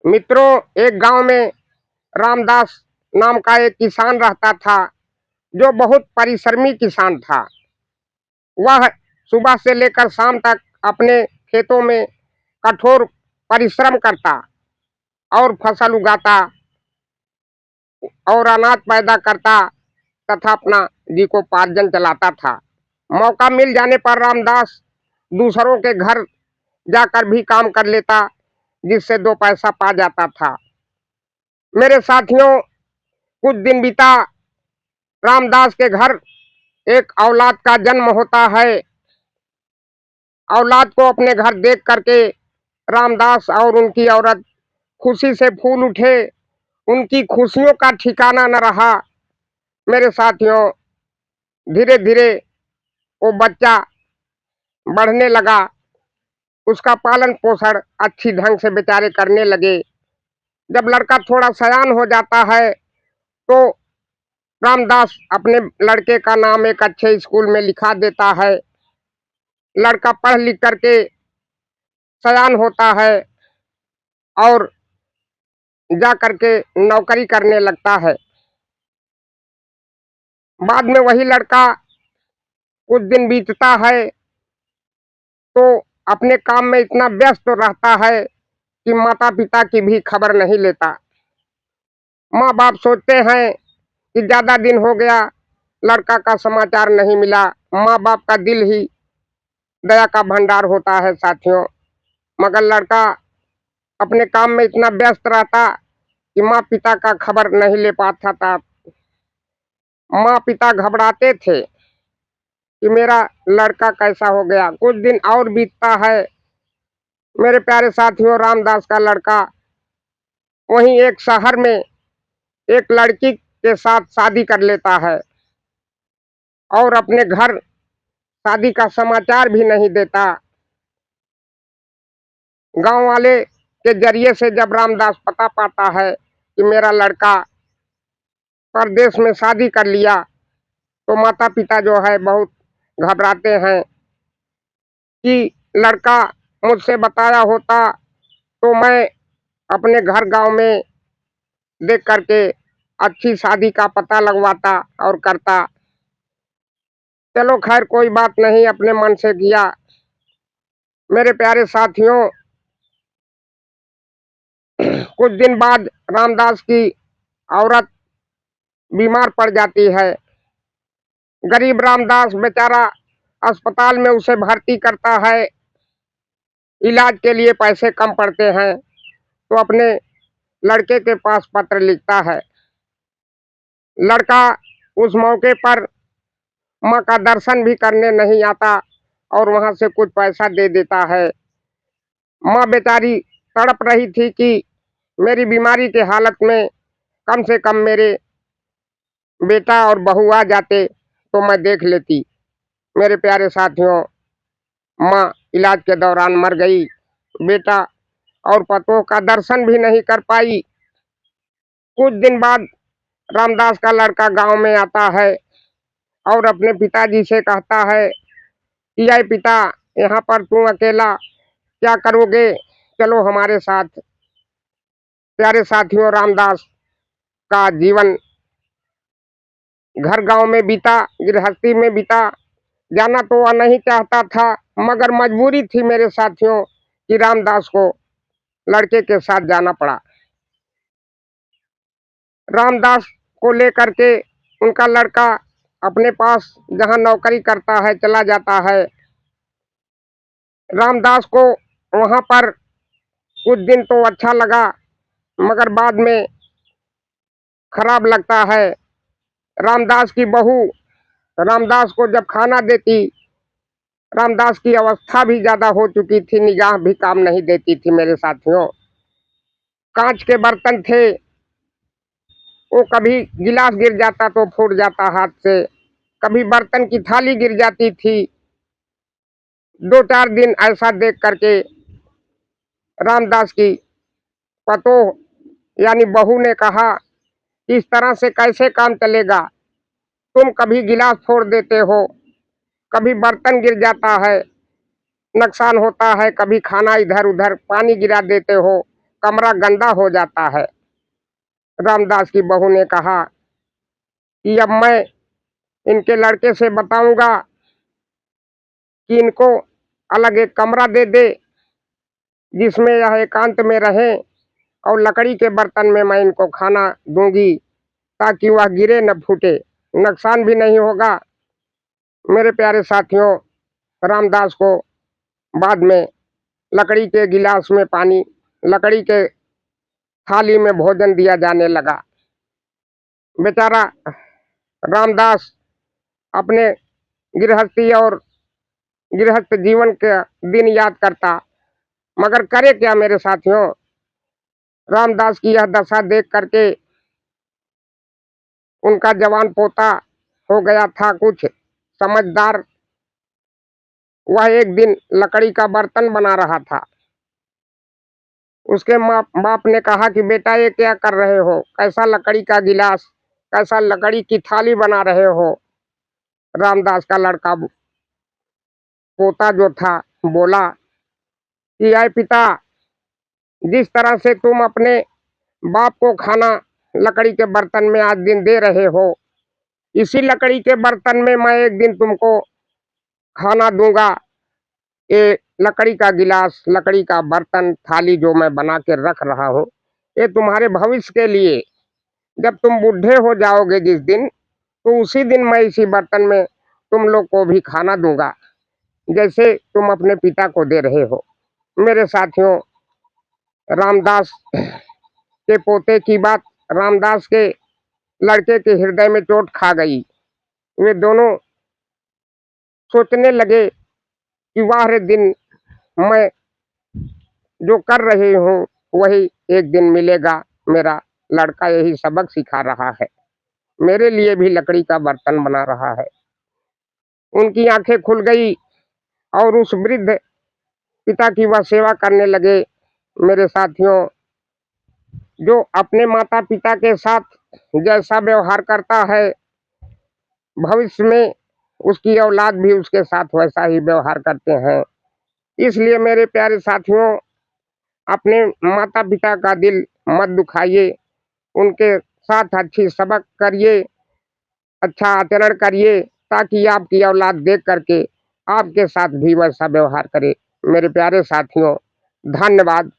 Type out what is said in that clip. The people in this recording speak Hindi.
मित्रों, एक गांव में रामदास नाम का एक किसान रहता था, जो बहुत परिश्रमी किसान था। वह सुबह से लेकर शाम तक अपने खेतों में कठोर परिश्रम करता और फसल उगाता और अनाज पैदा करता तथा अपना जीविकोपार्जन चलाता था। मौका मिल जाने पर रामदास दूसरों के घर जाकर भी काम कर लेता, जिससे दो पैसा पा जाता था। मेरे साथियों, कुछ दिन बीता, रामदास के घर एक औलाद का जन्म होता है। औलाद को अपने घर देख करके रामदास और उनकी औरत खुशी से फूल उठे। उनकी खुशियों का ठिकाना न रहा। मेरे साथियों, धीरे धीरे वो बच्चा बढ़ने लगा। उसका पालन पोषण अच्छी ढंग से बेचारे करने लगे। जब लड़का थोड़ा सयान हो जाता है तो रामदास अपने लड़के का नाम एक अच्छे स्कूल में लिखा देता है। लड़का पढ़ लिख करके सयान होता है और जा करके नौकरी करने लगता है। बाद में वही लड़का कुछ दिन बीतता है तो अपने काम में इतना व्यस्त रहता है कि माता पिता की भी खबर नहीं लेता। माँ बाप सोचते हैं कि ज्यादा दिन हो गया, लड़का का समाचार नहीं मिला। माँ बाप का दिल ही दया का भंडार होता है साथियों। मगर लड़का अपने काम में इतना व्यस्त रहता कि माँ पिता का खबर नहीं ले पाता था। माँ पिता घबराते थे कि मेरा लड़का कैसा हो गया। कुछ दिन और बीतता है। मेरे प्यारे साथियों, रामदास का लड़का वहीं एक शहर में एक लड़की के साथ शादी कर लेता है और अपने घर शादी का समाचार भी नहीं देता। गांव वाले के जरिए से जब रामदास पता पाता है कि मेरा लड़का परदेश में शादी कर लिया, तो माता पिता जो है बहुत घबराते हैं कि लड़का मुझसे बताया होता तो मैं अपने घर गांव में देख करके अच्छी शादी का पता लगवाता और करता। चलो खैर, कोई बात नहीं, अपने मन से किया। मेरे प्यारे साथियों, कुछ दिन बाद रामदास की औरत बीमार पड़ जाती है। गरीब रामदास बेचारा अस्पताल में उसे भर्ती करता है। इलाज के लिए पैसे कम पड़ते हैं तो अपने लड़के के पास पत्र लिखता है। लड़का उस मौके पर माँ का दर्शन भी करने नहीं आता और वहां से कुछ पैसा दे देता है। माँ बेचारी तड़प रही थी कि मेरी बीमारी के हालत में कम से कम मेरे बेटा और बहू आ जाते तो मैं देख लेती। मेरे प्यारे साथियों, माँ इलाज के दौरान मर गई। बेटा और पतों का दर्शन भी नहीं कर पाई। कुछ दिन बाद रामदास का लड़का गांव में आता है और अपने पिताजी से कहता है कि यार पिता, यहाँ पर तुम अकेला क्या करोगे, चलो हमारे साथ। प्यारे साथियों, रामदास का जीवन घर गांव में बीता, गृहस्थी में बीता। जाना तो वह नहीं चाहता था, मगर मजबूरी थी मेरे साथियों कि रामदास को लड़के के साथ जाना पड़ा। रामदास को लेकर के उनका लड़का अपने पास जहां नौकरी करता है चला जाता है। रामदास को वहां पर कुछ दिन तो अच्छा लगा, मगर बाद में खराब लगता है। रामदास की बहू रामदास को जब खाना देती, रामदास की अवस्था भी ज्यादा हो चुकी थी, निगाह भी काम नहीं देती थी मेरे साथियों। कांच के बर्तन थे, वो कभी गिलास गिर जाता तो फूट जाता हाथ से, कभी बर्तन की थाली गिर जाती थी। 2-4 दिन ऐसा देख करके रामदास की पतोह यानी बहू ने कहा, इस तरह से कैसे काम चलेगा, तुम कभी गिलास फोड़ देते हो, कभी बर्तन गिर जाता है, नुकसान होता है, कभी खाना इधर उधर पानी गिरा देते हो, कमरा गंदा हो जाता है। रामदास की बहू ने कहा कि अब मैं इनके लड़के से बताऊंगा कि इनको अलग एक कमरा दे दे जिसमें यह एकांत में रहे, और लकड़ी के बर्तन में मैं इनको खाना दूंगी ताकि वह गिरे न फूटे, नुकसान भी नहीं होगा। मेरे प्यारे साथियों, रामदास को बाद में लकड़ी के गिलास में पानी, लकड़ी के थाली में भोजन दिया जाने लगा। बेचारा रामदास अपने गृहस्थी और गृहस्थ जीवन के दिन याद करता, मगर करे क्या मेरे साथियों। रामदास की यह दशा देख करके उनका जवान पोता हो गया था कुछ समझदार। वह एक दिन लकड़ी का बर्तन बना रहा था। उसके माँ बाप ने कहा कि बेटा ये क्या कर रहे हो, कैसा लकड़ी का गिलास, कैसा लकड़ी की थाली बना रहे हो। रामदास का लड़का पोता जो था बोला कि आए पिता, जिस तरह से तुम अपने बाप को खाना लकड़ी के बर्तन में आज दिन दे रहे हो, इसी लकड़ी के बर्तन में मैं एक दिन तुमको खाना दूंगा। ये लकड़ी का गिलास, लकड़ी का बर्तन, थाली जो मैं बना के रख रहा हूँ, ये तुम्हारे भविष्य के लिए, जब तुम बूढ़े हो जाओगे जिस दिन, तो उसी दिन मैं इसी बर्तन में तुम लोग को भी खाना दूंगा, जैसे तुम अपने पिता को दे रहे हो। मेरे साथियों, रामदास के पोते की बात रामदास के लड़के के हृदय में चोट खा गई। वे दोनों सोचने लगे कि वाह रे दिन, मैं जो कर रही हूँ वही एक दिन मिलेगा। मेरा लड़का यही सबक सिखा रहा है, मेरे लिए भी लकड़ी का बर्तन बना रहा है। उनकी आंखें खुल गई और उस वृद्ध पिता की वह सेवा करने लगे। मेरे साथियों, जो अपने माता पिता के साथ जैसा व्यवहार करता है, भविष्य में उसकी औलाद भी उसके साथ वैसा ही व्यवहार करते हैं। इसलिए मेरे प्यारे साथियों, अपने माता पिता का दिल मत दुखाइए, उनके साथ अच्छी सबक करिए, अच्छा आचरण करिए, ताकि आपकी औलाद देख करके आपके साथ भी वैसा व्यवहार करे। मेरे प्यारे साथियों, धन्यवाद।